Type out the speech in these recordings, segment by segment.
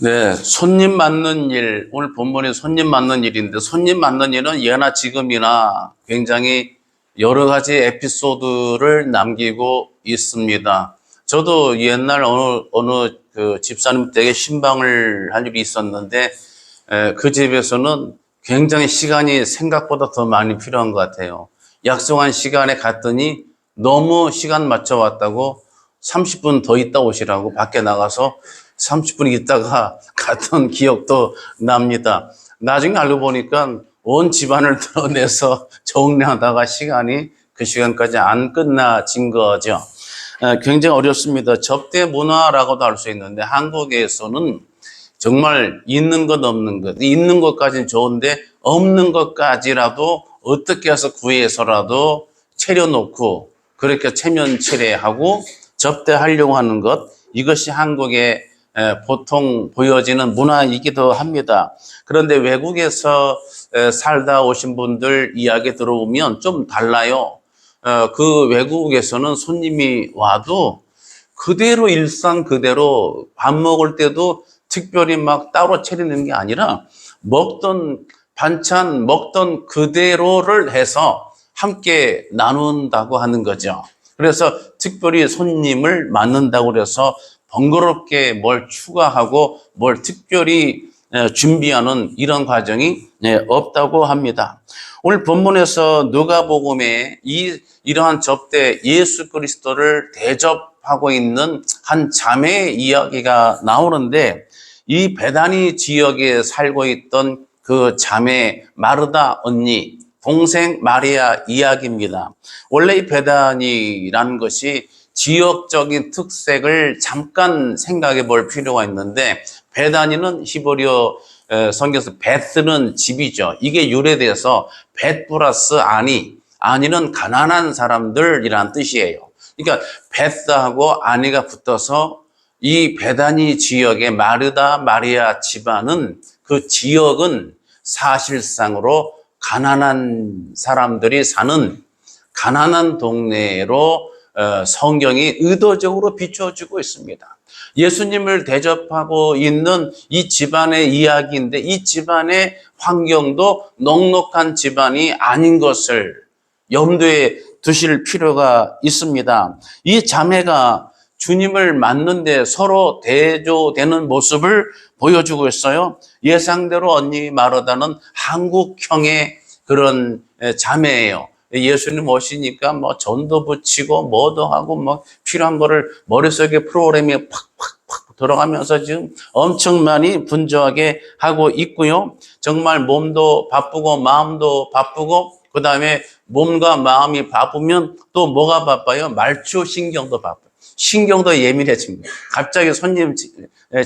네, 손님 맞는 일, 오늘 본문이 손님 맞는 일인데, 손님 맞는 일은 예나 지금이나 굉장히 여러 가지 에피소드를 남기고 있습니다. 저도 옛날 어느 그 집사님 댁에 신방을 할 일이 있었는데, 그 집에서는 굉장히 시간이 생각보다 더 많이 필요한 것 같아요. 약속한 시간에 갔더니 너무 시간 맞춰 왔다고 30분 더 있다 오시라고 밖에 나가서 30분 있다가 갔던 기억도 납니다. 나중에 알고 보니까 온 집안을 드러내서 정리하다가 시간이 그 시간까지 안 끝나진 거죠. 굉장히 어렵습니다. 접대 문화라고도 할 수 있는데 한국에서는 정말 있는 것 없는 것, 있는 것까지는 좋은데 없는 것까지라도 어떻게 해서 구해서라도 차려놓고 그렇게 체면치레하고 접대하려고 하는 것, 이것이 한국의 보통 보여지는 문화이기도 합니다. 그런데 외국에서 살다 오신 분들 이야기 들어보면 좀 달라요. 그 외국에서는 손님이 와도 그대로 일상 그대로 밥 먹을 때도 특별히 막 따로 차리는 게 아니라 먹던 반찬 먹던 그대로를 해서 함께 나눈다고 하는 거죠. 그래서 특별히 손님을 맞는다고 그래서 번거롭게 뭘 추가하고 뭘 특별히 준비하는 이런 과정이 없다고 합니다. 오늘 본문에서 누가복음에 이러한 접대 예수 그리스도를 대접하고 있는 한 자매의 이야기가 나오는데 이 베다니 지역에 살고 있던 그 자매 마르다 언니 동생 마리아 이야기입니다. 원래 이 베다니라는 것이 지역적인 특색을 잠깐 생각해 볼 필요가 있는데 베다니는 히브리어 성경에서 베스는 집이죠. 이게 유래돼서 벳 플러스 아니는 가난한 사람들이란 뜻이에요. 그러니까 베스하고 아니가 붙어서 이 베다니 지역의 마르다 마리아 집안은 그 지역은 사실상으로 가난한 사람들이 사는 가난한 동네로 성경이 의도적으로 비춰주고 있습니다. 예수님을 대접하고 있는 이 집안의 이야기인데 이 집안의 환경도 넉넉한 집안이 아닌 것을 염두에 두실 필요가 있습니다. 이 자매가 주님을 맞는데 서로 대조되는 모습을 보여주고 있어요. 예상대로 언니 마르다는 한국형의 그런 자매예요. 예수님 오시니까 뭐 전도 붙이고 뭐도 하고 뭐 필요한 거를 머릿속에 프로그램이 팍팍팍 들어가면서 지금 엄청 많이 분주하게 하고 있고요. 정말 몸도 바쁘고 마음도 바쁘고 그 다음에 몸과 마음이 바쁘면 또 뭐가 바빠요? 말초 신경도 바빠요. 신경도 예민해집니다. 갑자기 손님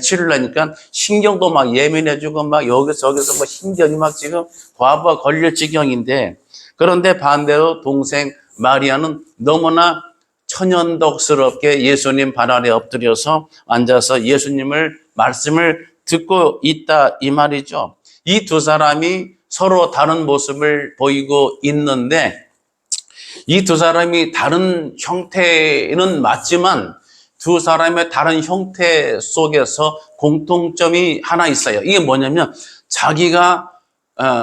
치료하니까 신경도 막 예민해지고 막 여기서 저기서 뭐 신경이 막 지금 과부하 걸릴 지경인데 그런데 반대로 동생 마리아는 너무나 천연덕스럽게 예수님 발 아래 엎드려서 앉아서 예수님을 말씀을 듣고 있다 이 말이죠. 이 두 사람이 서로 다른 모습을 보이고 있는데 이 두 사람이 다른 형태는 맞지만 두 사람의 다른 형태 속에서 공통점이 하나 있어요. 이게 뭐냐면 자기가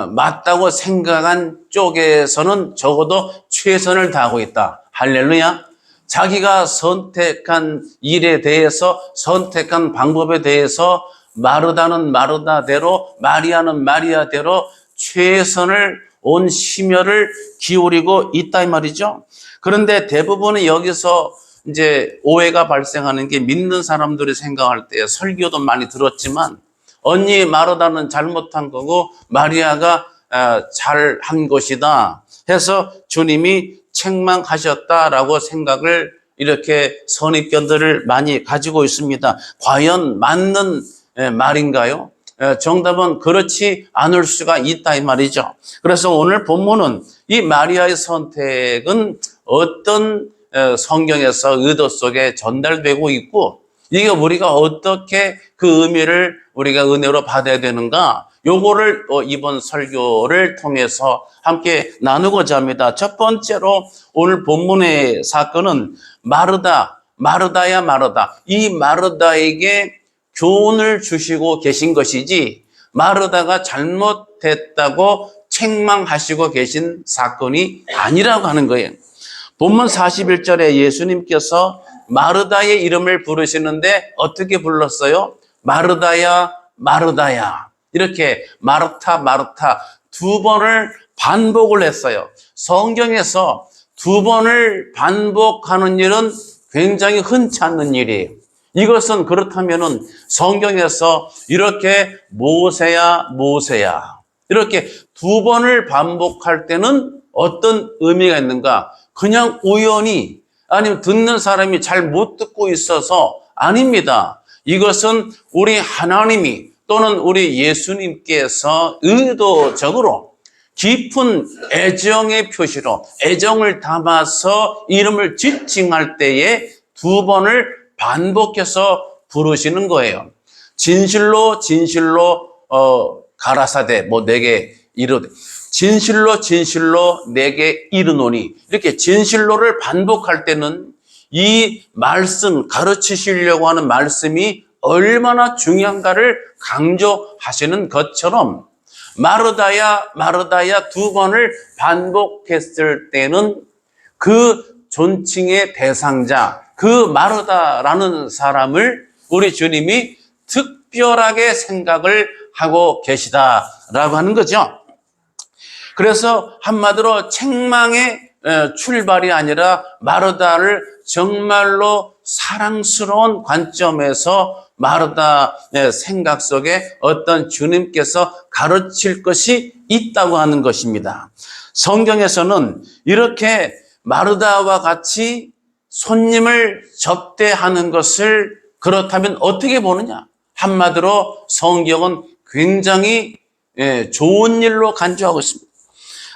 맞다고 생각한 쪽에서는 적어도 최선을 다하고 있다. 할렐루야. 자기가 선택한 일에 대해서 선택한 방법에 대해서 마르다는 마르다대로 마리아는 마리아대로 최선을 온 심혈을 기울이고 있다 이 말이죠. 그런데 대부분은 여기서 이제 오해가 발생하는 게 믿는 사람들이 생각할 때 설교도 많이 들었지만 언니 마르다는 잘못한 거고 마리아가 잘한 것이다 해서 주님이 책망하셨다라고 생각을 이렇게 선입견들을 많이 가지고 있습니다. 과연 맞는 말인가요? 정답은 그렇지 않을 수가 있다 이 말이죠. 그래서 오늘 본문은 이 마리아의 선택은 어떤 성경에서 의도 속에 전달되고 있고 이게 우리가 어떻게 그 의미를 우리가 은혜로 받아야 되는가 요거를 이번 설교를 통해서 함께 나누고자 합니다. 첫 번째로 오늘 본문의 사건은 마르다야 마르다. 이 마르다에게 교훈을 주시고 계신 것이지 마르다가 잘못했다고 책망하시고 계신 사건이 아니라고 하는 거예요. 본문 41절에 예수님께서 마르다의 이름을 부르시는데 어떻게 불렀어요? 마르다야 마르다야. 이렇게 마르타 마르타 두 번을 반복을 했어요. 성경에서 두 번을 반복하는 일은 굉장히 흔치 않는 일이에요. 이것은 그렇다면은 성경에서 이렇게 모세야 모세야 이렇게 두 번을 반복할 때는 어떤 의미가 있는가? 그냥 우연히 아니면 듣는 사람이 잘 못 듣고 있어서 아닙니다. 이것은 우리 하나님이 또는 우리 예수님께서 의도적으로 깊은 애정의 표시로 애정을 담아서 이름을 지칭할 때에 두 번을 반복해서 부르시는 거예요. 진실로 진실로 가라사대 내게 이르되 진실로 진실로 내게 이르노니 이렇게 진실로를 반복할 때는 이 말씀 가르치시려고 하는 말씀이 얼마나 중요한가를 강조하시는 것처럼 마르다야 마르다야 두 번을 반복했을 때는 그 존칭의 대상자 그 마르다라는 사람을 우리 주님이 특별하게 생각을 하고 계시다라고 하는 거죠. 그래서 한마디로 책망의 출발이 아니라 마르다를 정말로 사랑스러운 관점에서 마르다의 생각 속에 어떤 주님께서 가르칠 것이 있다고 하는 것입니다. 성경에서는 이렇게 마르다와 같이 손님을 접대하는 것을 그렇다면 어떻게 보느냐? 한마디로 성경은 굉장히 좋은 일로 간주하고 있습니다.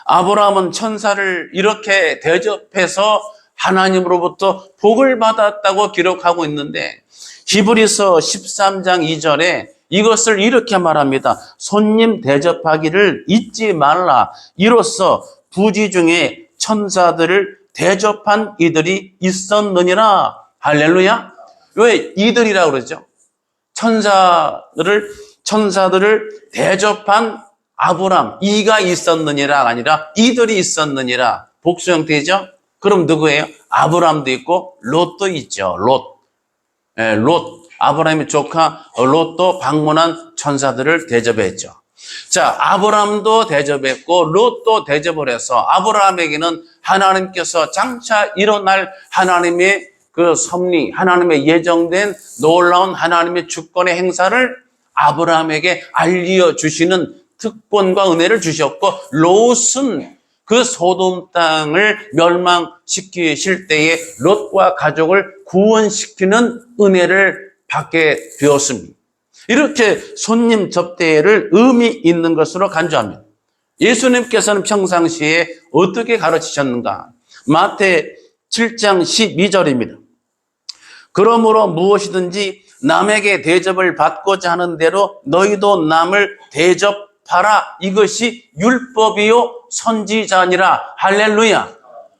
아브라함은 천사를 이렇게 대접해서 하나님으로부터 복을 받았다고 기록하고 있는데 히브리서 13장 2절에 이것을 이렇게 말합니다. 손님 대접하기를 잊지 말라. 이로써 부지 중에 천사들을 대접한 이들이 있었느니라. 할렐루야. 왜 이들이라고 그러죠? 천사들을 대접한 아브람, 이가 있었느니라가 아니라 이들이 있었느니라. 복수 형태죠? 그럼 누구예요? 아브람도 있고 롯도 있죠. 롯. 아브라함의 조카 롯도 방문한 천사들을 대접했죠. 자, 아브람도 대접했고 롯도 대접을 해서 아브라함에게는 하나님께서 장차 일어날 하나님의 그 섭리, 하나님의 예정된 놀라운 하나님의 주권의 행사를 아브라함에게 알려주시는 특권과 은혜를 주셨고 롯은 그 소돔 땅을 멸망시키실 때에 롯과 가족을 구원시키는 은혜를 받게 되었습니다. 이렇게 손님 접대를 의미 있는 것으로 간주합니다. 예수님께서는 평상시에 어떻게 가르치셨는가? 마태 7장 12절입니다. 그러므로 무엇이든지 남에게 대접을 받고자 하는 대로 너희도 남을 대접하라. 이것이 율법이요 선지자니라. 할렐루야.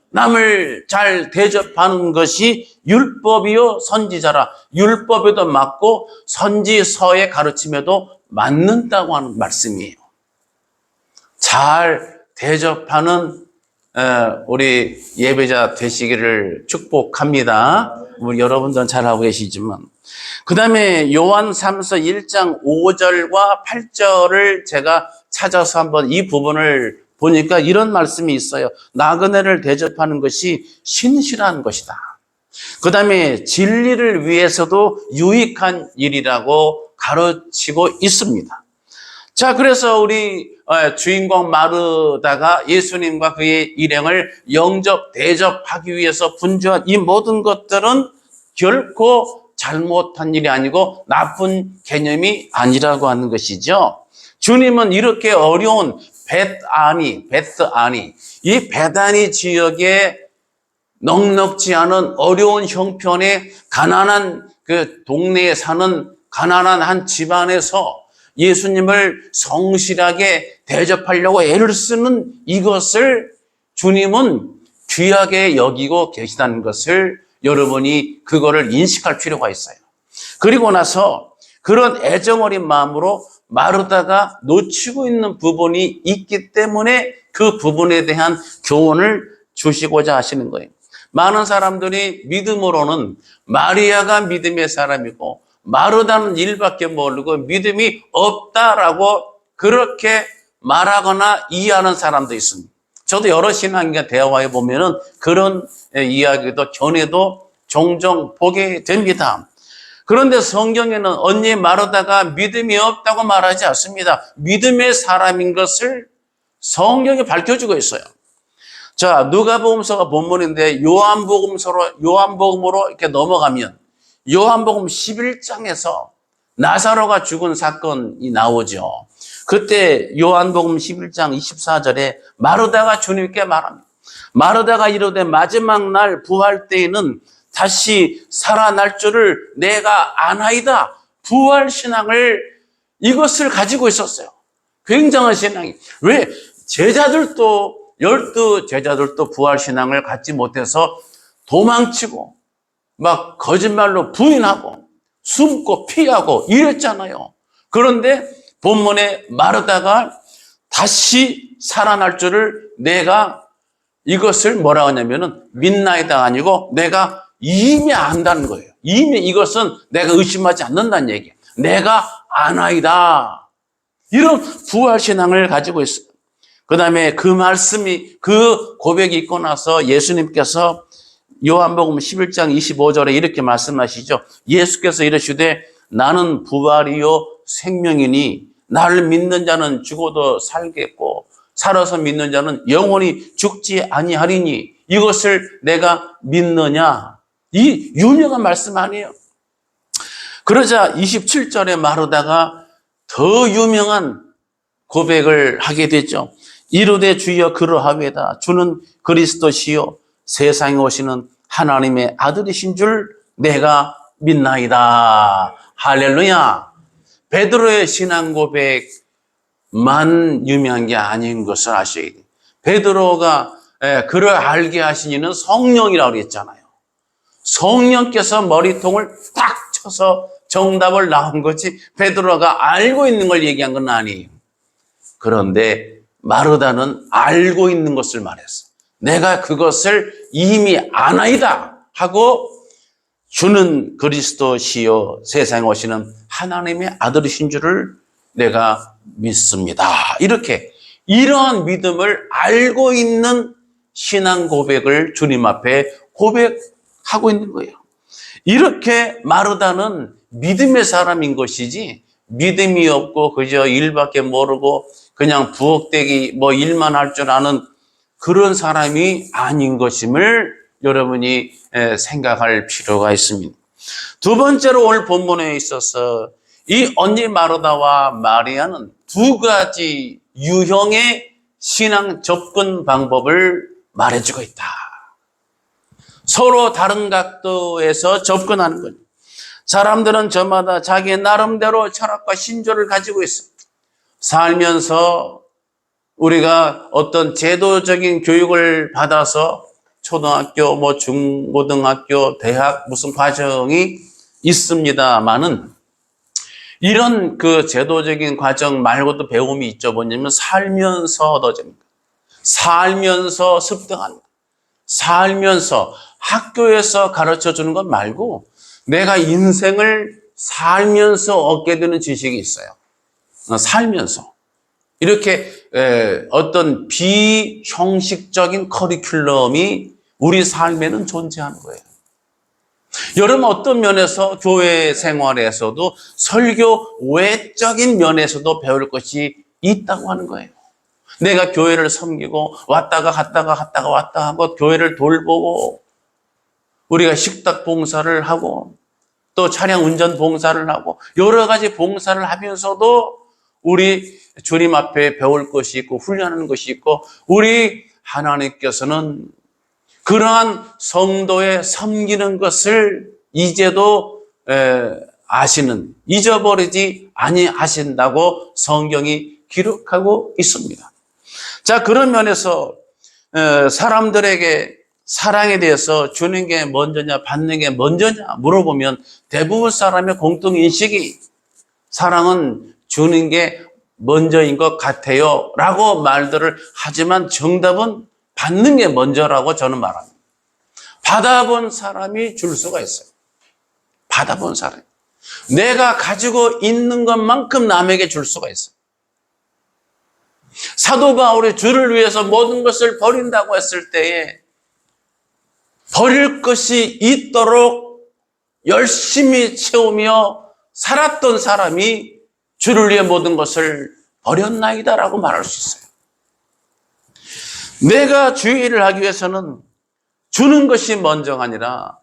남을 잘 대접하는 것이 율법이요 선지자라. 율법에도 맞고 선지서의 가르침에도 맞는다고 하는 말씀이에요. 잘 대접하는 우리 예배자 되시기를 축복합니다. 우리 여러분들은 잘하고 계시지만 그 다음에 요한 3서 1장 5절과 8절을 제가 찾아서 한번 이 부분을 보니까 이런 말씀이 있어요. 나그네를 대접하는 것이 신실한 것이다. 그 다음에 진리를 위해서도 유익한 일이라고 가르치고 있습니다. 자, 그래서 우리 주인공 마르다가 예수님과 그의 일행을 영접, 대접하기 위해서 분주한 이 모든 것들은 결코 잘못한 일이 아니고 나쁜 개념이 아니라고 하는 것이죠. 주님은 이렇게 어려운 베스아니, 이 베다니 지역에 넉넉지 않은 어려운 형편의 가난한 그 동네에 사는 가난한 한 집안에서 예수님을 성실하게 대접하려고 애를 쓰는 이것을 주님은 귀하게 여기고 계시다는 것을 여러분이 그거를 인식할 필요가 있어요. 그리고 나서 그런 애정 어린 마음으로 마르다가 놓치고 있는 부분이 있기 때문에 그 부분에 대한 교훈을 주시고자 하시는 거예요. 많은 사람들이 믿음으로는 마리아가 믿음의 사람이고 마르다는 일밖에 모르고 믿음이 없다라고 그렇게 말하거나 이해하는 사람도 있습니다. 저도 여러 신앙인과 대화해 보면은 그런 이야기도 견해도 종종 보게 됩니다. 그런데 성경에는 언니 마르다가 믿음이 없다고 말하지 않습니다. 믿음의 사람인 것을 성경이 밝혀주고 있어요. 자, 누가복음서가 본문인데 요한복음으로 이렇게 넘어가면 요한복음 11장에서 나사로가 죽은 사건이 나오죠. 그때 요한복음 11장 24절에 마르다가 주님께 말합니다. 마르다가 이르되 마지막 날 부활 때에는 다시 살아날 줄을 내가 아나이다. 부활 신앙을 이것을 가지고 있었어요. 굉장한 신앙이. 왜? 열두 제자들도 부활 신앙을 갖지 못해서 도망치고 막 거짓말로 부인하고 숨고 피하고 이랬잖아요. 그런데 본문에 마르다가 다시 살아날 줄을 내가 이것을 뭐라고 하냐면은 믿나이다 아니고 내가 이미 안다는 거예요. 이미 이것은 내가 의심하지 않는다는 얘기예요. 내가 아나이다. 이런 부활신앙을 가지고 있어요. 그 다음에 그 말씀이, 그 고백이 있고 나서 예수님께서 요한복음 11장 25절에 이렇게 말씀하시죠. 예수께서 이르시되 나는 부활이요 생명이니 나를 믿는 자는 죽어도 살겠고 살아서 믿는 자는 영원히 죽지 아니하리니 이것을 내가 믿느냐. 이 유명한 말씀 아니에요. 그러자 27절에 마르다가 더 유명한 고백을 하게 되죠. 이르되 주여 그러하외다. 주는 그리스도시요 세상에 오시는 하나님의 아들이신 줄 내가 믿나이다. 할렐루야. 베드로의 신앙 고백만 유명한 게 아닌 것을 아셔야 돼요. 베드로가 그를 알게 하신 이는 성령이라고 그랬잖아요. 성령께서 머리통을 딱 쳐서 정답을 낳은 거지 베드로가 알고 있는 걸 얘기한 건 아니에요. 그런데 마르다는 알고 있는 것을 말했어. 내가 그것을 이미 아나이다 하고 주는 그리스도시요 세상에 오시는 하나님의 아들이신 줄을 내가 믿습니다. 이렇게 이러한 믿음을 알고 있는 신앙 고백을 주님 앞에 고백하고 있는 거예요. 이렇게 마르다는 믿음의 사람인 것이지 믿음이 없고 그저 일밖에 모르고 그냥 부엌대기 일만 할 줄 아는 그런 사람이 아닌 것임을 여러분이 생각할 필요가 있습니다. 두 번째로 오늘 본문에 있어서 이 언니 마르다와 마리아는 두 가지 유형의 신앙 접근 방법을 말해주고 있다. 서로 다른 각도에서 접근하는 거죠. 사람들은 저마다 자기 나름대로 철학과 신조를 가지고 있습니다. 살면서 우리가 어떤 제도적인 교육을 받아서 초등학교, 중고등학교, 대학 무슨 과정이 있습니다만은 이런 그 제도적인 과정 말고도 배움이 있죠. 뭐냐면 살면서 얻어집니다. 살면서 습득합니다. 살면서 학교에서 가르쳐 주는 것 말고 내가 인생을 살면서 얻게 되는 지식이 있어요. 살면서. 이렇게 어떤 비형식적인 커리큘럼이 우리 삶에는 존재하는 거예요. 여러분 어떤 면에서 교회 생활에서도 설교 외적인 면에서도 배울 것이 있다고 하는 거예요. 내가 교회를 섬기고 왔다가 왔다 하고 교회를 돌보고 우리가 식탁 봉사를 하고 또 차량 운전 봉사를 하고 여러 가지 봉사를 하면서도 우리 주님 앞에 배울 것이 있고 훈련하는 것이 있고 우리 하나님께서는 그러한 성도의 섬기는 것을 이제도 아시는 잊어버리지 아니하신다고 성경이 기록하고 있습니다. 자, 그런 면에서 사람들에게 사랑에 대해서 주는 게 먼저냐 받는 게 먼저냐 물어보면 대부분 사람의 공통인식이 사랑은 주는 게 먼저인 것 같아요 라고 말들을 하지만 정답은 받는 게 먼저라고 저는 말합니다. 받아본 사람이 줄 수가 있어요. 받아본 사람. 내가 가지고 있는 것만큼 남에게 줄 수가 있어요. 사도 바울이 주를 위해서 모든 것을 버린다고 했을 때에 버릴 것이 있도록 열심히 채우며 살았던 사람이 주를 위해 모든 것을 버렸나이다라고 말할 수 있어요. 내가 주의 일을 하기 위해서는 주는 것이 먼저가 아니라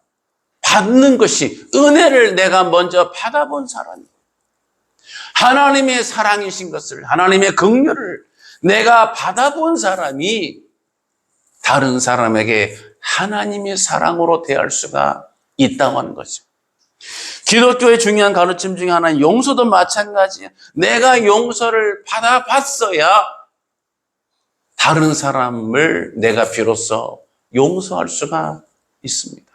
받는 것이, 은혜를 내가 먼저 받아본 사람이에요. 하나님의 사랑이신 것을, 하나님의 긍휼을 내가 받아본 사람이 다른 사람에게 하나님의 사랑으로 대할 수가 있다고 하는 거죠. 기독교의 중요한 가르침 중에 하나는 용서도 마찬가지예요. 내가 용서를 받아봤어야 다른 사람을 내가 비로소 용서할 수가 있습니다.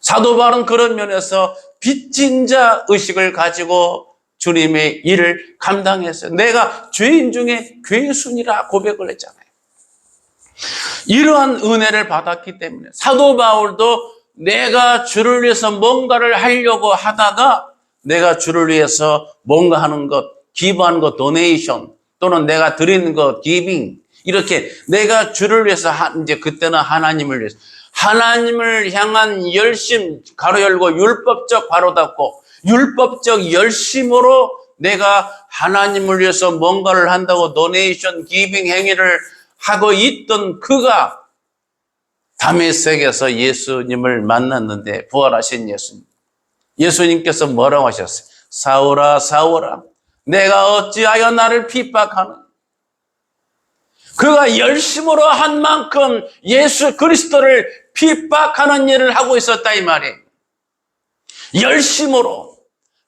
사도 바울은 그런 면에서 빚진 자 의식을 가지고 주님의 일을 감당했어요. 내가 죄인 중에 괴순이라 고백을 했잖아요. 이러한 은혜를 받았기 때문에 사도 바울도 내가 주를 위해서 뭔가를 하려고 하다가 내가 주를 위해서 뭔가 하는 것, 기부하는 것, 도네이션 또는 내가 드리는 것, 기빙 이렇게 내가 주를 위해서 이제 그때는 하나님을 위해서 하나님을 향한 열심, 가로 열고 율법적 가로 닫고 율법적 열심으로 내가 하나님을 위해서 뭔가를 한다고 도네이션, 기빙 행위를 하고 있던 그가 다메섹에서 예수님을 만났는데 부활하신 예수님. 예수님께서 뭐라고 하셨어요? 사울아, 사울아, 내가 어찌하여 나를 핍박하는? 그가 열심으로 한 만큼 예수 그리스도를 핍박하는 일을 하고 있었다 이 말이에요. 열심으로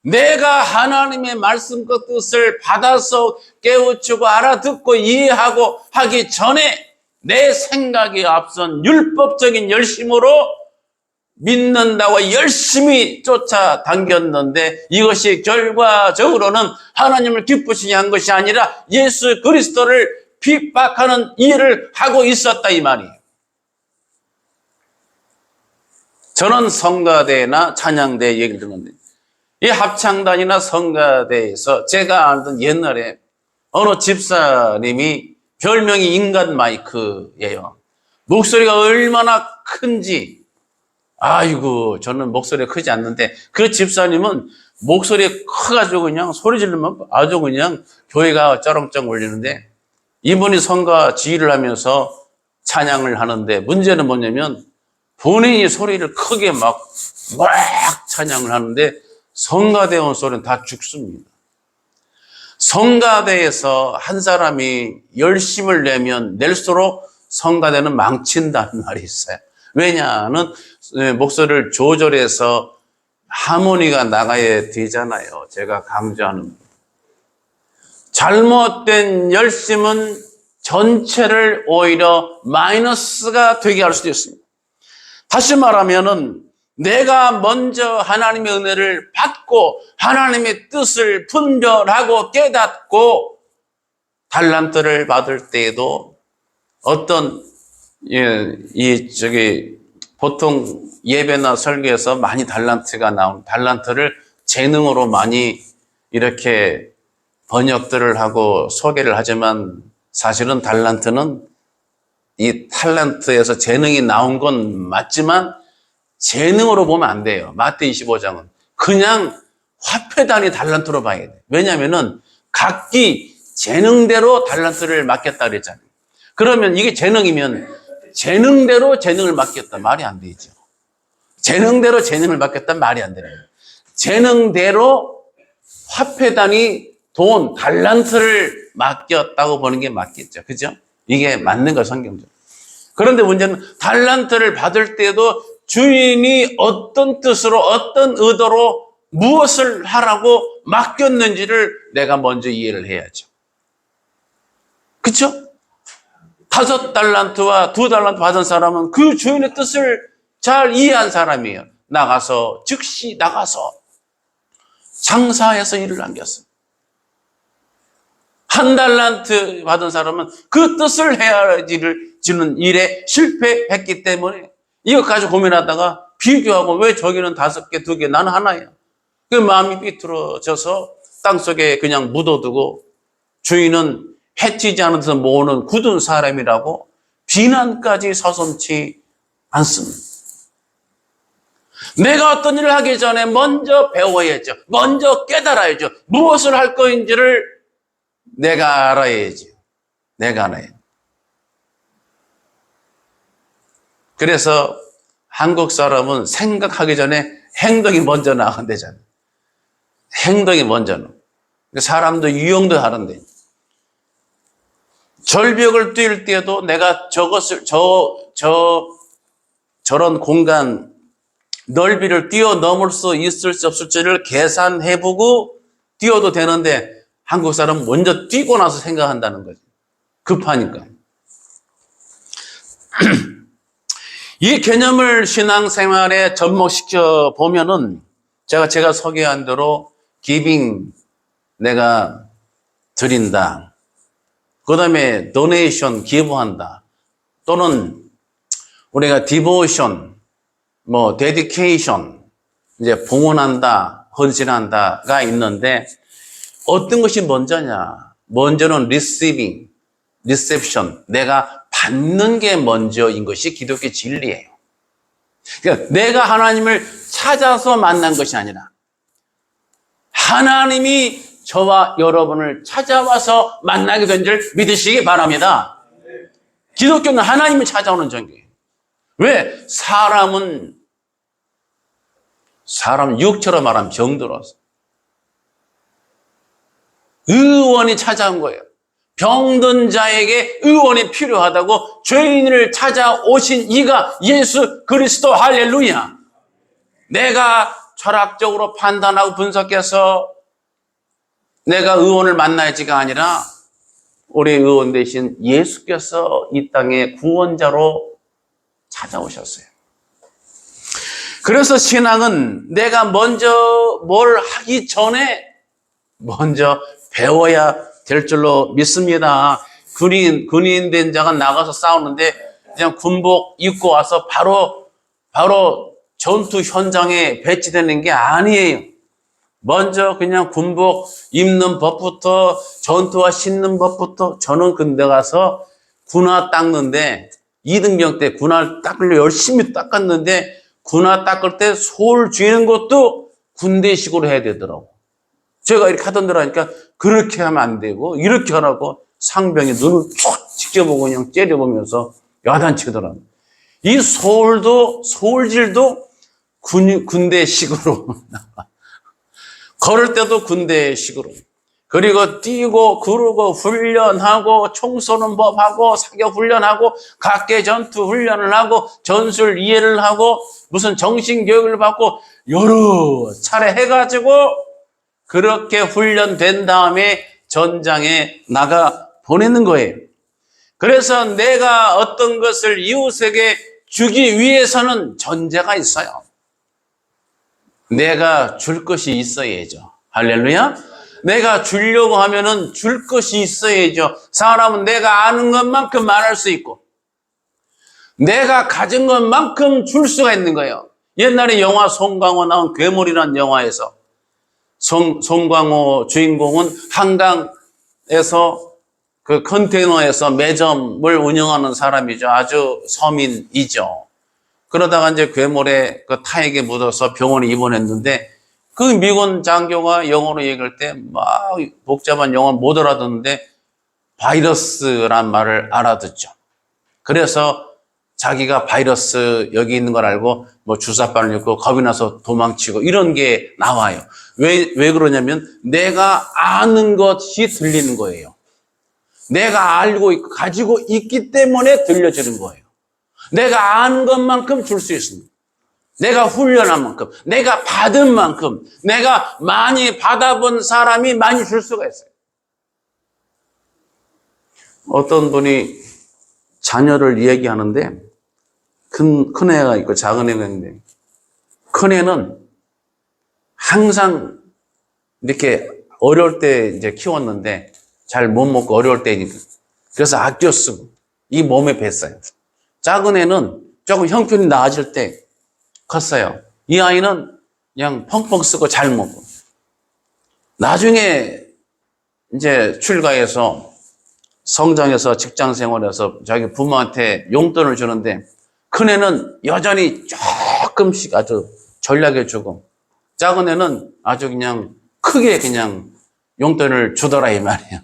내가 하나님의 말씀과 뜻을 받아서 깨우치고 알아듣고 이해하고 하기 전에 내 생각이 앞선 율법적인 열심으로 믿는다고 열심히 쫓아당겼는데 이것이 결과적으로는 하나님을 기쁘시게 한 것이 아니라 예수 그리스도를 핍박하는 일을 하고 있었다 이 말이에요. 저는 성가대나 찬양대 얘기를 듣는데 이 합창단이나 성가대에서 제가 알던 옛날에 어느 집사님이 별명이 인간 마이크예요. 목소리가 얼마나 큰지, 아이고, 저는 목소리가 크지 않는데, 그 집사님은 목소리 커가지고 그냥 소리 지르면 아주 그냥 교회가 쩌렁쩌렁 울리는데, 이분이 성가 지휘를 하면서 찬양을 하는데, 문제는 뭐냐면, 본인이 소리를 크게 막 찬양을 하는데, 성가대 온 소리는 다 죽습니다. 성가대에서 한 사람이 열심을 내면 낼수록 성가대는 망친다는 말이 있어요. 왜냐하면 목소리를 조절해서 하모니가 나가야 되잖아요. 제가 강조하는. 잘못된 열심은 전체를 오히려 마이너스가 되게 할 수도 있습니다. 다시 말하면은 내가 먼저 하나님의 은혜를 받고 하나님의 뜻을 분별하고 깨닫고 달란트를 받을 때에도 어떤 보통 예배나 설교에서 많이 달란트가 나온 달란트를 재능으로 많이 이렇게 번역들을 하고 소개를 하지만 사실은 달란트는 이 탤런트에서 재능이 나온 건 맞지만 재능으로 보면 안 돼요. 마태 25장은. 그냥 화폐단위 달란트로 봐야 돼. 왜냐면은 각기 재능대로 달란트를 맡겼다 그랬잖아요. 그러면 이게 재능이면 재능대로 재능을 맡겼다. 말이 안 되죠. 재능대로 재능을 맡겼다. 말이 안 되네요. 재능대로 화폐단위 돈, 달란트를 맡겼다고 보는 게 맞겠죠. 그죠? 이게 맞는 거 성경적. 그런데 문제는 달란트를 받을 때도 주인이 어떤 뜻으로 어떤 의도로 무엇을 하라고 맡겼는지를 내가 먼저 이해를 해야죠. 그렇죠? 5달란트와 2달란트 받은 사람은 그 주인의 뜻을 잘 이해한 사람이에요. 즉시 나가서 장사해서 일을 남겼어. 1달란트 받은 사람은 그 뜻을 헤아리는 일에 실패했기 때문에 이것 가지고 고민하다가 비교하고 왜 저기는 5개, 2개, 나는 하나야. 그 마음이 삐뚤어져서 땅속에 그냥 묻어두고 주인은 해치지 않은 데서 모으는 굳은 사람이라고 비난까지 서슴지 않습니다. 내가 어떤 일을 하기 전에 먼저 배워야죠. 먼저 깨달아야죠. 무엇을 할 거인지를 내가 알아야지. 내가 알아야. 그래서 한국 사람은 생각하기 전에 행동이 먼저 나간대잖아요. 행동이 먼저 나. 사람도 유형도 다른데. 절벽을 뛸 때도 내가 저런 공간 넓이를 뛰어넘을 수 있을 수 없을지를 계산해보고 뛰어도 되는데 한국 사람은 먼저 뛰고 나서 생각한다는 거죠. 급하니까. 이 개념을 신앙생활에 접목시켜 보면은 제가 소개한 대로 기빙, 내가 드린다. 그 다음에 도네이션, 기부한다. 또는 우리가 디보션, 데디케이션, 이제 봉헌한다, 헌신한다가 있는데 어떤 것이 먼저냐? 먼저는 리셉션, 내가 받는 게 먼저인 것이 기독교 진리예요. 그러니까 내가 하나님을 찾아서 만난 것이 아니라 하나님이 저와 여러분을 찾아와서 만나게 된 줄 믿으시기 바랍니다. 기독교는 하나님이 찾아오는 종교예요. 왜? 사람 육처럼 말하면 병들어서. 의원이 찾아온 거예요. 병든 자에게 의원이 필요하다고 죄인을 찾아오신 이가 예수 그리스도. 할렐루야. 내가 철학적으로 판단하고 분석해서 내가 의원을 만나야지가 아니라 우리 의원 대신 예수께서 이 땅의 구원자로 찾아오셨어요. 그래서 신앙은 내가 먼저 뭘 하기 전에 먼저 배워야 될 줄로 믿습니다. 군인 된 자가 나가서 싸우는데 그냥 군복 입고 와서 바로 전투 현장에 배치되는 게 아니에요. 먼저 그냥 군복 입는 법부터 전투화 신는 법부터. 저는 근데 가서 군화 닦는데 2등병 때 군화 닦으려 열심히 닦았는데 군화 닦을 때 솔 쥐는 것도 군대식으로 해야 되더라고. 제가 이렇게 하던 대로 하니까 그렇게 하면 안 되고 이렇게 하라고 상병이 눈을 쭉 지켜보고 그냥 째려보면서 야단치더라고. 이 솔질도 군대식으로 걸을 때도 군대식으로. 그리고 뛰고 구르고 훈련하고 총 쏘는 법하고 사격 훈련하고 각계 전투 훈련을 하고 전술 이해를 하고 무슨 정신교육을 받고 여러 차례 해가지고 그렇게 훈련된 다음에 전장에 나가 보내는 거예요. 그래서 내가 어떤 것을 이웃에게 주기 위해서는 전제가 있어요. 내가 줄 것이 있어야죠. 할렐루야. 내가 주려고 하면은 줄 것이 있어야죠. 사람은 내가 아는 것만큼 말할 수 있고 내가 가진 것만큼 줄 수가 있는 거예요. 옛날에 영화 송강호 나온 괴물이라는 영화에서 송강호 주인공은 한강에서 그 컨테이너에서 매점을 운영하는 사람이죠. 아주 서민이죠. 그러다가 이제 괴물의 그 타액에 묻어서 병원에 입원했는데 그 미군 장교가 영어로 얘기할 때 막 복잡한 영어 못 알아듣는데 바이러스란 말을 알아듣죠. 그래서 자기가 바이러스 여기 있는 걸 알고 뭐 주사바늘 넣고 겁이 나서 도망치고 이런 게 나와요. 왜 그러냐면 내가 아는 것이 들리는 거예요. 내가 알고 있고 가지고 있기 때문에 들려지는 거예요. 내가 아는 것만큼 줄 수 있습니다. 내가 훈련한 만큼, 내가 받은 만큼, 내가 많이 받아본 사람이 많이 줄 수가 있어요. 어떤 분이 자녀를 얘기하는데 큰 애가 있고 작은 애가 있는데 큰 애는 항상 이렇게 어려울 때 이제 키웠는데 잘 못 먹고 어려울 때니까 그래서 아껴 쓰고 이 몸에 뱄어요. 작은 애는 조금 형편이 나아질 때 컸어요. 이 아이는 그냥 펑펑 쓰고 잘 먹고 나중에 이제 출가해서 성장해서 직장 생활해서 자기 부모한테 용돈을 주는데 큰애는 여전히 조금씩 아주 전략에 주고 작은 애는 아주 그냥 크게 그냥 용돈을 주더라 이 말이에요.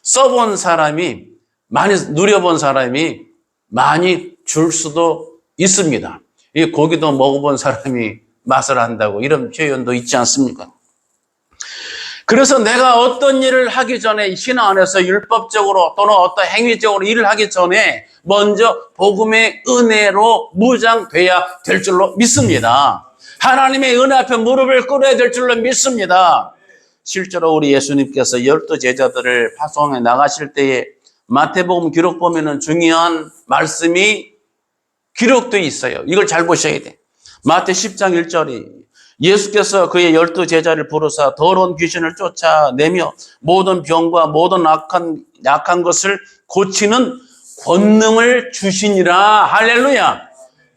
써본 사람이 많이 누려본 사람이 많이 줄 수도 있습니다. 이 고기도 먹어본 사람이 맛을 안다고 이런 표현도 있지 않습니까? 그래서 내가 어떤 일을 하기 전에 신앙 안에서 율법적으로 또는 어떤 행위적으로 일을 하기 전에 먼저 복음의 은혜로 무장돼야 될 줄로 믿습니다. 하나님의 은혜 앞에 무릎을 꿇어야 될 줄로 믿습니다. 실제로 우리 예수님께서 12 제자들을 파송해 나가실 때에 마태복음 기록 보면은 중요한 말씀이 기록되어 있어요. 이걸 잘 보셔야 돼. 마태 10장 1절이 예수께서 그의 12 제자를 부르사 더러운 귀신을 쫓아내며 모든 병과 모든 약한 것을 고치는 권능을 주시니라. 할렐루야.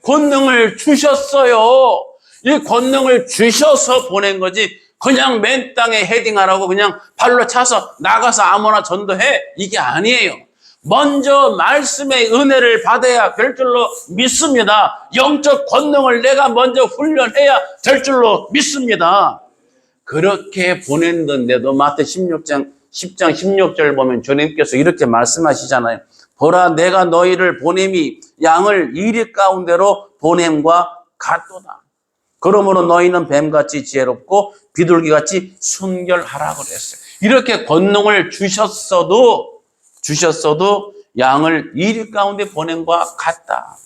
권능을 주셨어요. 이 권능을 주셔서 보낸 거지 그냥 맨 땅에 헤딩하라고 그냥 발로 차서 나가서 아무나 전도해 이게 아니에요. 먼저 말씀의 은혜를 받아야 될 줄로 믿습니다. 영적 권능을 내가 먼저 훈련해야 될 줄로 믿습니다. 그렇게 보냈는데도 마태 10장 16절 보면 주님께서 이렇게 말씀하시잖아요. 보라 내가 너희를 보냄이 양을 이리 가운데로 보냄과 같도다. 그러므로 너희는 뱀같이 지혜롭고 비둘기같이 순결하라 그랬어요. 이렇게 권능을 주셨어도 양을 이리 가운데 보냄과 같다.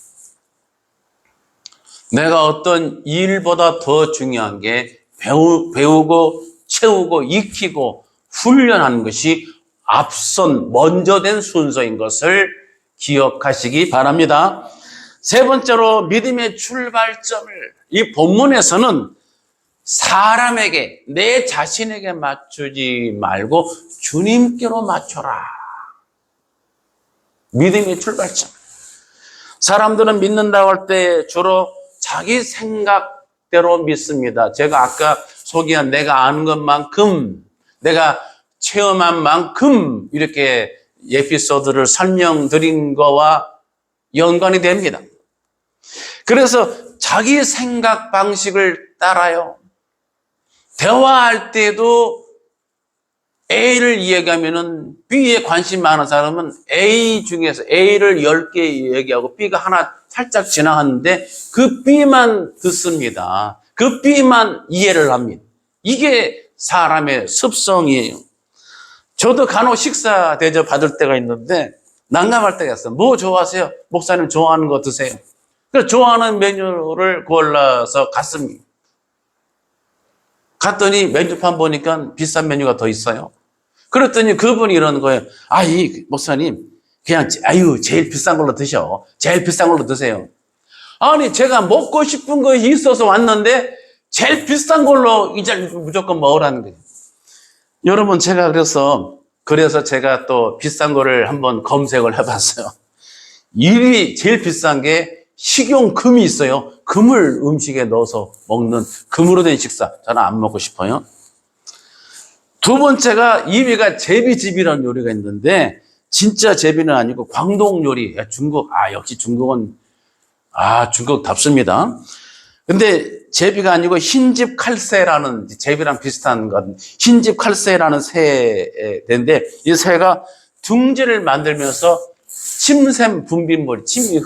내가 어떤 일보다 더 중요한 게 배우고 채우고 익히고 훈련하는 것이 앞선 먼저 된 순서인 것을 기억하시기 바랍니다. 세 번째로 믿음의 출발점을 이 본문에서는 사람에게 내 자신에게 맞추지 말고 주님께로 맞춰라. 믿음의 출발점. 사람들은 믿는다고 할 때 주로 자기 생각대로 믿습니다. 제가 아까 소개한 내가 아는 것만큼 내가 체험한 만큼 이렇게 에피소드를 설명드린 거와 연관이 됩니다. 그래서 자기 생각 방식을 따라요. 대화할 때도 A를 이야기하면은 B에 관심 많은 사람은 A 중에서 A를 10개 얘기하고 B가 하나 살짝 지나갔는데 그 B만 듣습니다. 그 B만 이해를 합니다. 이게 사람의 습성이에요. 저도 간혹 식사 대접 받을 때가 있는데 난감할 때가 있어요. 뭐 좋아하세요? 목사님 좋아하는 거 드세요. 그래서 좋아하는 메뉴를 골라서 갔습니다. 갔더니 메뉴판 보니까 비싼 메뉴가 더 있어요. 그랬더니 그분이 이러는 거예요. 이 목사님 그냥 제일 비싼 걸로 드셔. 제일 비싼 걸로 드세요. 아니 제가 먹고 싶은 것이 있어서 왔는데 제일 비싼 걸로 이제 무조건 먹으라는 거예요. 여러분 제가 그래서 제가 또 비싼 거를 한번 검색을 해봤어요. 1위 제일 비싼 게 식용금이 있어요. 금을 음식에 넣어서 먹는 금으로 된 식사. 저는 안 먹고 싶어요. 두 번째가 2위가 제비집이라는 요리가 있는데 진짜 제비는 아니고 광동 요리. 중국. 역시 중국은 중국답습니다. 근데 제비가 아니고 흰집 칼새라는 제비랑 비슷한 건 흰집 칼새라는 새인데 이 새가 둥지를 만들면서 침샘 분비물, 침이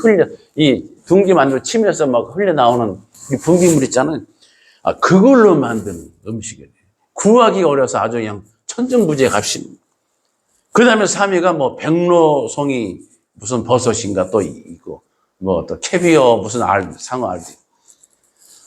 이 둥지 만들고 침에서 막 흘려 나오는 이 분비물 있잖아요. 그걸로 만든 음식이에요. 구하기 어려서 아주 그냥 천정부지의 값입니다. 그 다음에 3위가 뭐 백로송이 무슨 버섯인가 또 있고 뭐 또 캐비어 무슨 상어 알지.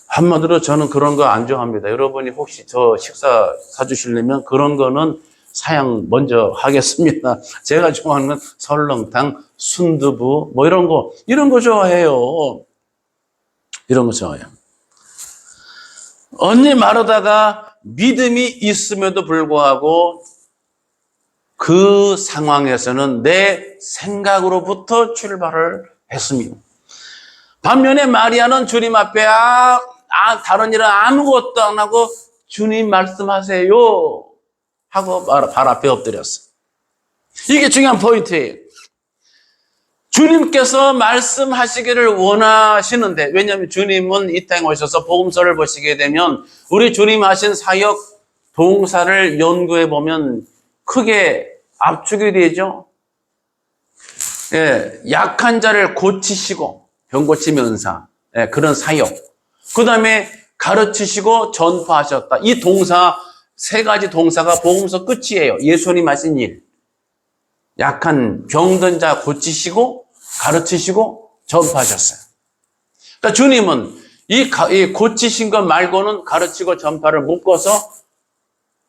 한마디로 저는 그런 거 안 좋아합니다. 여러분이 혹시 저 식사 사주시려면 그런 거는 사양 먼저 하겠습니다. 제가 좋아하는 건 설렁탕, 순두부, 뭐 이런 거 좋아해요. 이런 거 좋아해요. 언니 말하다가 믿음이 있음에도 불구하고 그 상황에서는 내 생각으로부터 출발을 했습니다. 반면에 마리아는 주님 앞에 다른 일은 아무것도 안 하고 주님 말씀하세요 하고 발 앞에 엎드렸어요. 이게 중요한 포인트예요. 주님께서 말씀하시기를 원하시는데, 왜냐하면 주님은 이 땅에 오셔서 복음서를 보시게 되면 우리 주님 하신 사역 동사를 연구해 보면 크게 압축이 되죠. 예, 약한 자를 고치시고 병 고침의 은사, 예, 그런 사역. 그 다음에 가르치시고 전파하셨다. 이 동사, 세 가지 동사가 복음서 끝이에요. 예수님 하신 일. 약한 병든 자 고치시고 가르치시고 전파하셨어요. 그러니까 주님은 이 고치신 것 말고는 가르치고 전파를 묶어서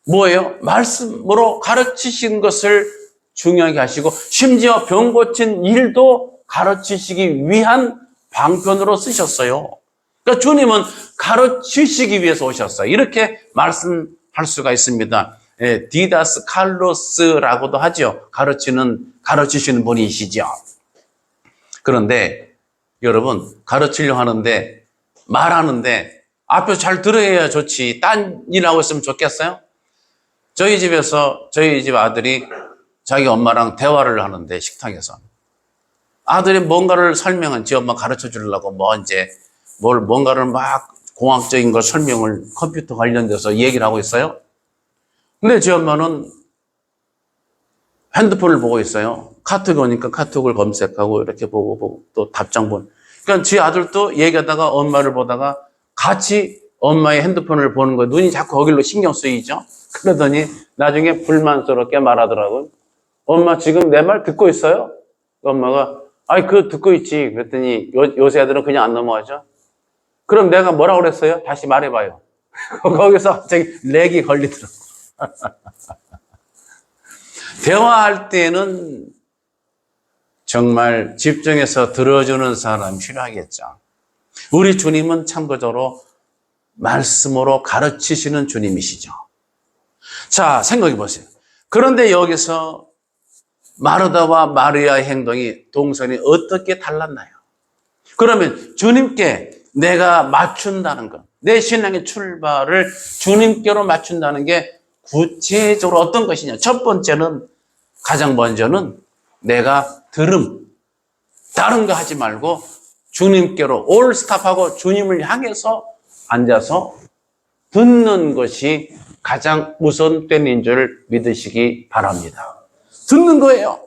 뭐예요? 말씀으로 가르치신 것을 중요하게 하시고 심지어 병 고친 일도 가르치시기 위한 방편으로 쓰셨어요. 그러니까 주님은 가르치시기 위해서 오셨어요. 이렇게 말씀할 수가 있습니다. 예, 디다스 칼로스라고도 하죠. 가르치시는 분이시죠. 그런데 여러분, 가르치려고 하는데 말하는데 앞에서 잘 들어야 좋지. 딴 일하고 있으면 좋겠어요? 저희 집 아들이 자기 엄마랑 대화를 하는데 식탁에서 아들이 뭔가를 설명한 지 엄마 가르쳐 주려고 뭔가를 막 공학적인 걸 설명을 컴퓨터 관련돼서 얘기를 하고 있어요. 근데 지 엄마는 핸드폰을 보고 있어요. 카톡이 오니까 카톡을 검색하고 이렇게 보고 또 답장 보는. 그러니까 지 아들도 얘기하다가 엄마를 보다가 같이 엄마의 핸드폰을 보는 거예요. 눈이 자꾸 거길로 신경 쓰이죠. 그러더니 나중에 불만스럽게 말하더라고요. 엄마 지금 내 말 듣고 있어요? 엄마가 그거 듣고 있지. 그랬더니 요새 애들은 그냥 안 넘어가죠. 그럼 내가 뭐라고 그랬어요? 다시 말해봐요. 거기서 갑자기 렉이 걸리더라고요. 대화할 때는 정말 집중해서 들어주는 사람이 필요하겠죠. 우리 주님은 참고적으로 말씀으로 가르치시는 주님이시죠. 자, 생각해 보세요. 그런데 여기서 마르다와 마리아의 행동이, 동선이 어떻게 달랐나요? 그러면 주님께 내가 맞춘다는 것, 내 신앙의 출발을 주님께로 맞춘다는 게 구체적으로 어떤 것이냐? 첫 번째는, 가장 먼저는 내가 다른 거 하지 말고 주님께로 올 스탑하고 주님을 향해서 앉아서 듣는 것이 가장 우선된 줄 믿으시기 바랍니다. 듣는 거예요.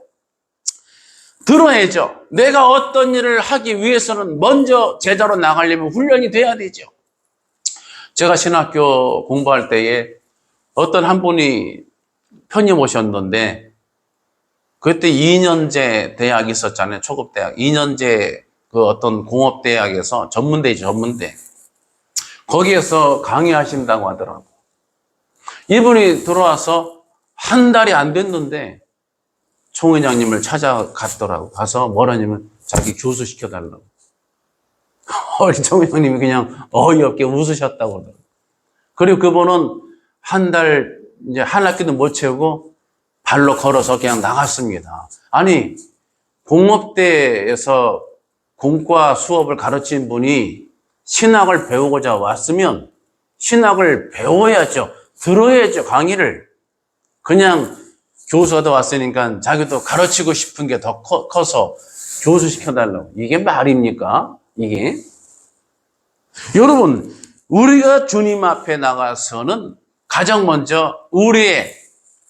들어야죠. 내가 어떤 일을 하기 위해서는 먼저 제자로 나가려면 훈련이 돼야 되죠. 제가 신학교 공부할 때에 어떤 한 분이 편입 오셨는데 그때 2년제 대학이 있었잖아요. 초급 대학. 2년제 그 어떤 공업대학에서 전문대죠, 전문대. 거기에서 강의하신다고 하더라고. 이분이 들어와서 한 달이 안 됐는데 총회장님을 찾아갔더라고. 가서 뭐라냐면 자기 교수 시켜달라고. 우리 총회장님이 그냥 어이없게 웃으셨다고 하더라고. 그리고 그분은 한 달, 이제 한 학기도 못 채우고 발로 걸어서 그냥 나갔습니다. 아니, 공업대에서 공과 수업을 가르친 분이 신학을 배우고자 왔으면 신학을 배워야죠. 들어야죠, 강의를. 그냥 교수가 왔으니까 자기도 가르치고 싶은 게 더 커서 교수 시켜달라고. 이게 말입니까? 이게? 여러분, 우리가 주님 앞에 나가서는 가장 먼저 우리의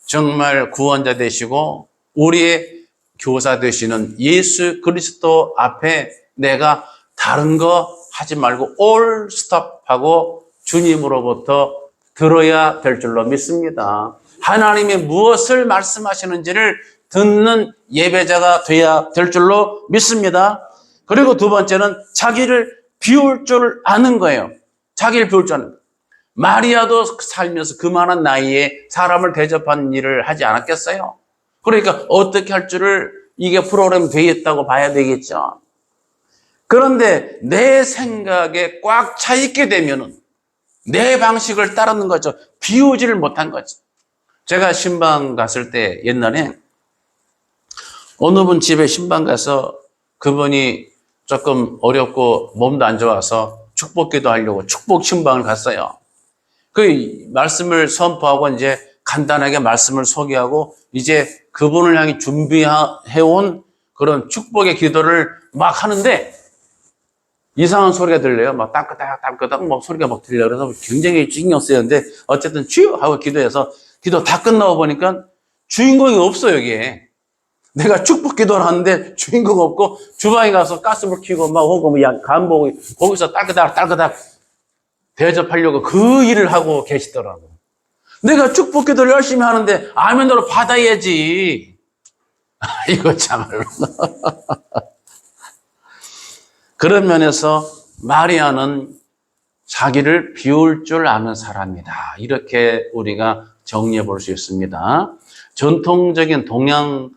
정말 구원자 되시고 우리의 교사 되시는 예수 그리스도 앞에 내가 다른 거 하지 말고 올 스톱하고 주님으로부터 들어야 될 줄로 믿습니다. 하나님이 무엇을 말씀하시는지를 듣는 예배자가 돼야 될 줄로 믿습니다. 그리고 두 번째는 자기를 비울 줄 아는 거예요. 자기를 비울 줄 아는 거예요. 마리아도 살면서 그만한 나이에 사람을 대접한 일을 하지 않았겠어요? 그러니까 어떻게 할 줄을 이게 프로그램 되어 있다고 봐야 되겠죠. 그런데 내 생각에 꽉 차 있게 되면은 내 방식을 따르는 거죠. 비우지를 못한 거죠. 제가 신방 갔을 때 옛날에 어느 분 집에 신방 가서 그분이 조금 어렵고 몸도 안 좋아서 축복기도 하려고 축복 신방을 갔어요. 그 말씀을 선포하고 이제 간단하게 말씀을 소개하고 이제 그분을 향해 준비해온 그런 축복의 기도를 막 하는데 이상한 소리가 들려요. 막 따끄닥 막 소리가 막 들려요. 그래서 굉장히 신경 쓰였는데 어쨌든 주여 하고 기도해서 기도 다 끝나고 보니까 주인공이 없어 여기에. 내가 축복 기도를 하는데 주인공 없고 주방에 가서 가스불 켜고 막 오고 뭐 간보고 거기서 따끄닥 대접하려고 그 일을 하고 계시더라고. 내가 축복 기도를 열심히 하는데 아멘으로 받아야지. 이거 참말로. 그런 면에서 마리아는 자기를 비울 줄 아는 사람이다. 이렇게 우리가 정리해 볼 수 있습니다. 전통적인 동양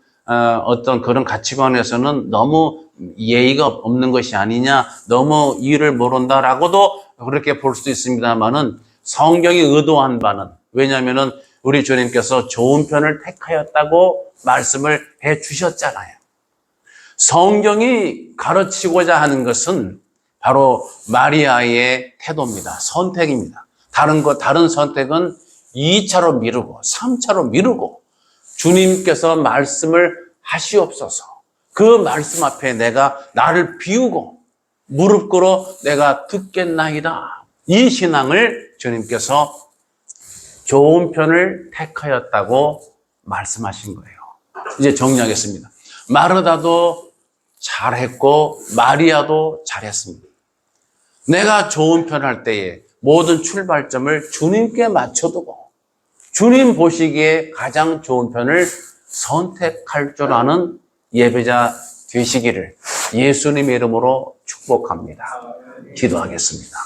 어떤 그런 가치관에서는 너무 예의가 없는 것이 아니냐, 너무 이유를 모른다라고도 그렇게 볼 수도 있습니다만은 성경이 의도한 바는 왜냐하면은 우리 주님께서 좋은 편을 택하였다고 말씀을 해 주셨잖아요. 성경이 가르치고자 하는 것은 바로 마리아의 태도입니다. 선택입니다. 다른 선택은 2차로 미루고 3차로 미루고 주님께서 말씀을 하시옵소서. 그 말씀 앞에 내가 나를 비우고 무릎 꿇어 내가 듣겠나이다. 이 신앙을 주님께서 좋은 편을 택하였다고 말씀하신 거예요. 이제 정리하겠습니다. 마르다도 잘했고 마리아도 잘했습니다. 내가 좋은 편 할 때에 모든 출발점을 주님께 맞춰두고 주님 보시기에 가장 좋은 편을 선택할 줄 아는 예배자 되시기를 예수님의 이름으로 축복합니다. 기도하겠습니다.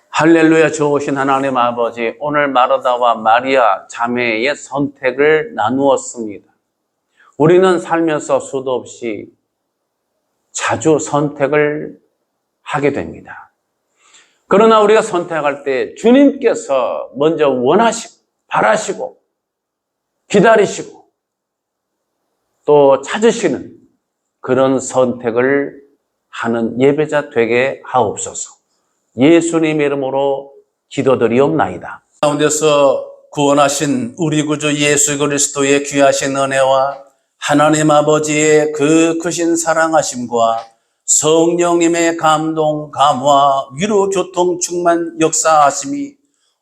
할렐루야. 좋으신 하나님 아버지, 오늘 마르다와 마리아 자매의 선택을 나누었습니다. 우리는 살면서 수도 없이 자주 선택을 하게 됩니다. 그러나 우리가 선택할 때 주님께서 먼저 원하시고 바라시고 기다리시고 또 찾으시는 그런 선택을 하는 예배자 되게 하옵소서. 예수님의 이름으로 기도드리옵나이다. 가운데서 구원하신 우리 구주 예수 그리스도의 귀하신 은혜와 하나님 아버지의 그 크신 사랑하심과 성령님의 감동, 감화, 위로, 교통, 충만, 역사하심이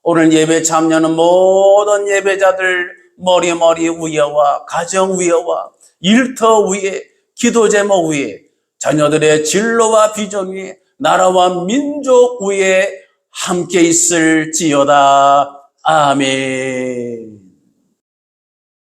오늘 예배 참여하는 모든 예배자들 머리 위에와 가정 위에와 일터 위에 기도 제목 위에 자녀들의 진로와 비전 위에 나라와 민족 위에 함께 있을지어다. 아멘.